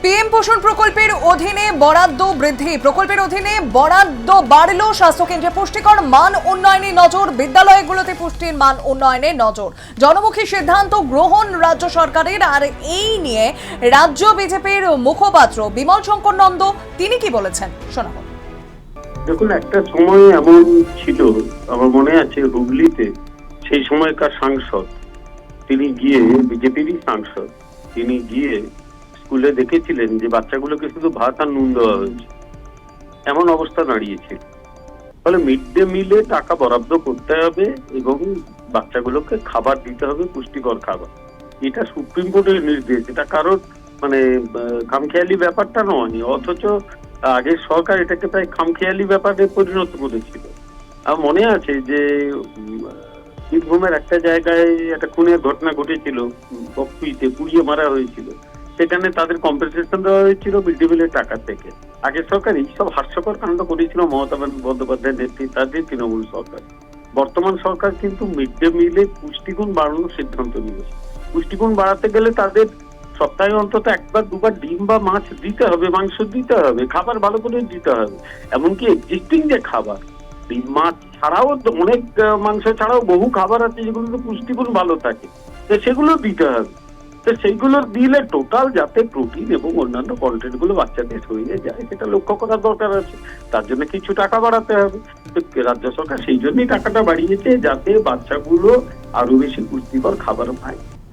PM পোষণ প্রকল্পের অধীনে বরাদ্দ বৃদ্ধি, প্রকল্পের অধীনে বরাদ্দ বাড়ল, স্বাস্থ্যকেন্দ্রে পুষ্টিকর মান উন্নয়নে নজর, বিদ্যালয়গুলোতে পুষ্টির মান উন্নয়নে নজর, জনমুখী সিদ্ধান্ত গ্রহণ রাজ্য সরকারের। আর এই নিয়ে রাজ্য বিজেপির মুখপাত্র বিমল শঙ্কর নন্দ তিনি কি বলেছেন শোনাবো। দেখুন, একটা সময় এমন ছিল, আমার মনে আছে হুগলিতে সেই সময়কার সাংসদ তিনি গিয়ে, বিজেপিরই সাংসদ, তিনি গিয়ে স্কুলে দেখেছিলেন যে বাচ্চাগুলোকে শুধু ভাত আর নুন দেওয়া হয়েছে, এমন অবস্থা দাঁড়িয়েছিল। ফলে মিড ডে মিলে টাকা বরাদ্দ করতে হবে এবং বাচ্চাগুলোকে খাবার দিতে হবে, পুষ্টিকর খাবার। এটা সুপ্রিম কোর্টের নির্দেশ, এটা কারোর খামখেয়ালি ব্যাপারটা নয়। অথচ আগের সরকার এটাকে প্রায় খামখেয়ালি ব্যাপারে পরিণত করেছিল। আমার মনে আছে যে বীরভূমের একটা জায়গায় একটা খুনের ঘটনা ঘটেছিল, বকপুইতে পুড়িয়ে মারা হয়েছিল। সেখানে তাদের কম্পেনসেশন দেওয়া হয়েছিল মিড ডে মিলের টাকা থেকে। আগের সরকার এইসব হাস্যকর কাণ্ড করেছিল মমতা বন্দ্যোপাধ্যায়ের নেতৃত্বাধীন তৃণমূল সরকার। বর্তমান সরকার কিন্তু মিড ডে মিলে পুষ্টিগুণ বাড়ানোর সিদ্ধান্ত নিয়েছে। পুষ্টিগুণ বাড়াতে গেলে তাদের সপ্তাহে অন্তত একবার দুবার ডিম বা মাছ দিতে হবে, মাংস দিতে হবে, খাবার ভালো করে দিতে হবে। এমনকি এক্সিস্টিং যে খাবার, ডিম মাছ ছাড়াও অনেক মাংস ছাড়াও বহু খাবার আছে যেগুলোতে পুষ্টিগুণ ভালো থাকে, তো সেগুলো দিতে হবে। তো সেইগুলো দিলে টোটাল যাতে প্রোটিন এবং অন্যান্য কন্টেন্ট গুলো বাচ্চাদের শরীরে যায় সেটা লক্ষ্য করার দরকার আছে। তার জন্য কিছু টাকা বাড়াতে হবে। রাজ্য সরকার সেই জন্যই টাকাটা বাড়িয়েছে, যাতে বাচ্চাগুলো আরো বেশি পুষ্টিকর খাবার পায়।